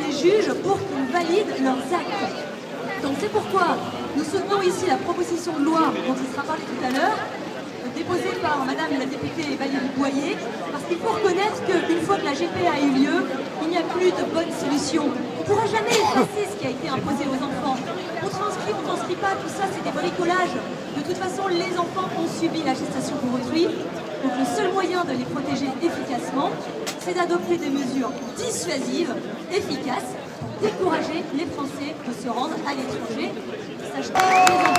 les juges pour qu'ils valident leurs actes. Donc c'est pourquoi nous soutenons ici la proposition de loi dont il sera parlé tout à l'heure, déposée par Madame la députée Valérie Boyer, parce qu'il faut reconnaître qu'une fois que la GPA a eu lieu, il n'y a plus de bonne solution. On ne pourra jamais effacer ce qui a été imposé aux enfants. On transcrit, on ne transcrit pas, tout ça c'est des bricolages. De toute façon, les enfants ont subi la gestation pour autrui. Donc le seul moyen de les protéger efficacement, c'est d'adopter des mesures dissuasives, efficaces, pour décourager les Français de se rendre à l'étranger, s'acheter des enfants.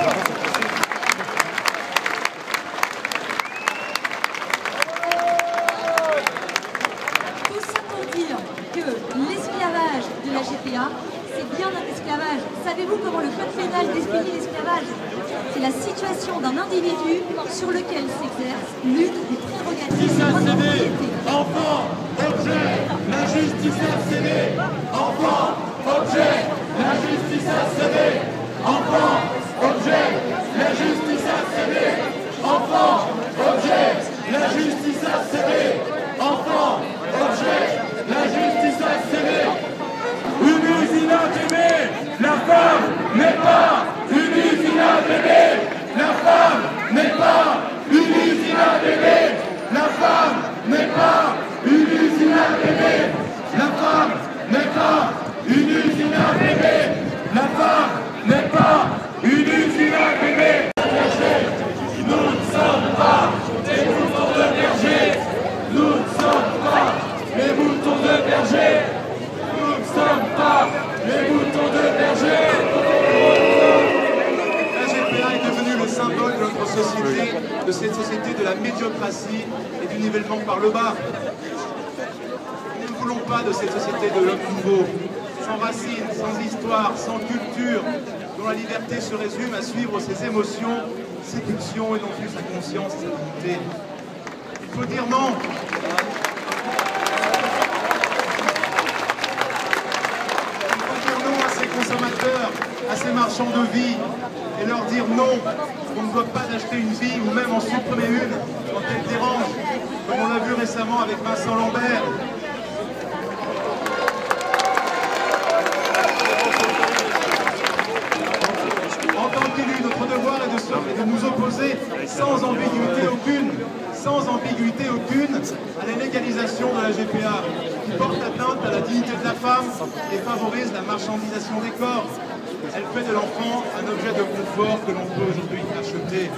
Tout ça pour dire que l'esclavage de la GPA, c'est bien un esclavage. Savez-vous comment le code pénal définit l'esclavage? C'est la situation d'un individu sur lequel s'exerce l'une des prérogatives de la propriété. Enfant, objet, la justice a cédé. Enfant, objet, la justice a cédé. Enfant, objet, la justice a cédé. Enfant, objet, la justice a cédé. Enfant, objet, la justice a cédé. Une usine à bébé, la femme n'est pas une usine à bébé. La femme n'est pas une usine à bébé. La femme n'est pas une usine à bébé. La femme n'est pas une usine à bébé. La femme n'est pas une usine à bébé. Nous ne sommes pas des moutons de berger. Nous ne sommes pas les moutons de berger. Nous ne sommes pas les moutons de berger. La GPA est devenue le symbole de notre société, de cette société de la médiocratie et du nivellement par le bas. Nous ne voulons pas de cette société de l'homme nouveau, sans racines, sans histoire, sans culture, dont la liberté se résume à suivre ses émotions, ses pulsions et non plus sa conscience et sa dignité. Il faut dire non. Consommateurs, à ces marchands de vie, et leur dire non, on ne doit pas acheter une vie ou même en supprimer une quand elle dérange, comme on l'a vu récemment avec Vincent Lambert. En tant qu'élus, notre devoir est de nous opposer sans ambiguïté aucune, à la légalisation de la GPA, qui porte atteinte à la dignité de la femme et favorise la marchandisation des corps. Elle fait de l'enfant un objet de confort que l'on peut aujourd'hui acheter.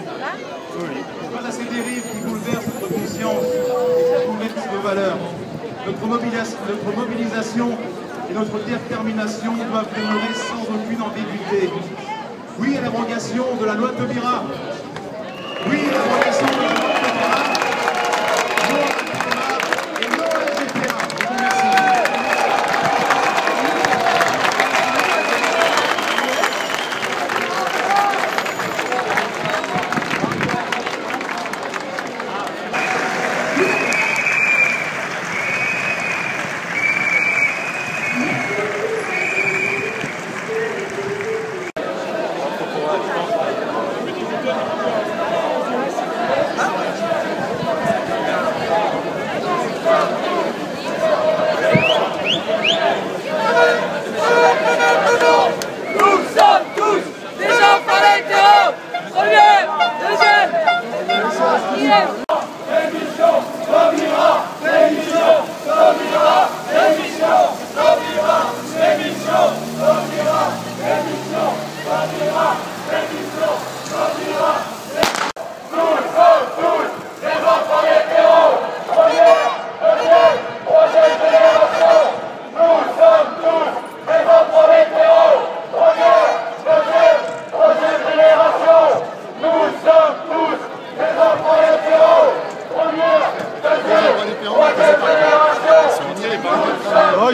Face à ces dérives qui bouleversent notre conscience et qui bouleversent nos valeurs, notre mobilisation et notre détermination doivent demeurer sans aucune ambiguïté. Oui à l'abrogation de la loi Taubira. Oui à l'abrogation de la loi Taubira. Non à la Taubira et non à la GPA. Je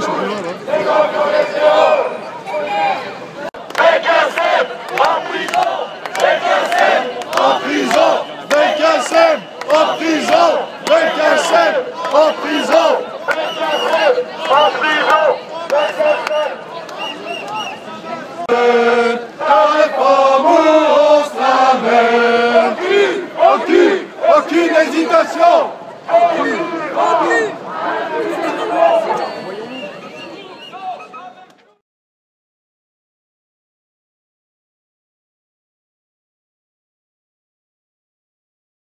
vous remercie. Aucune hésitation.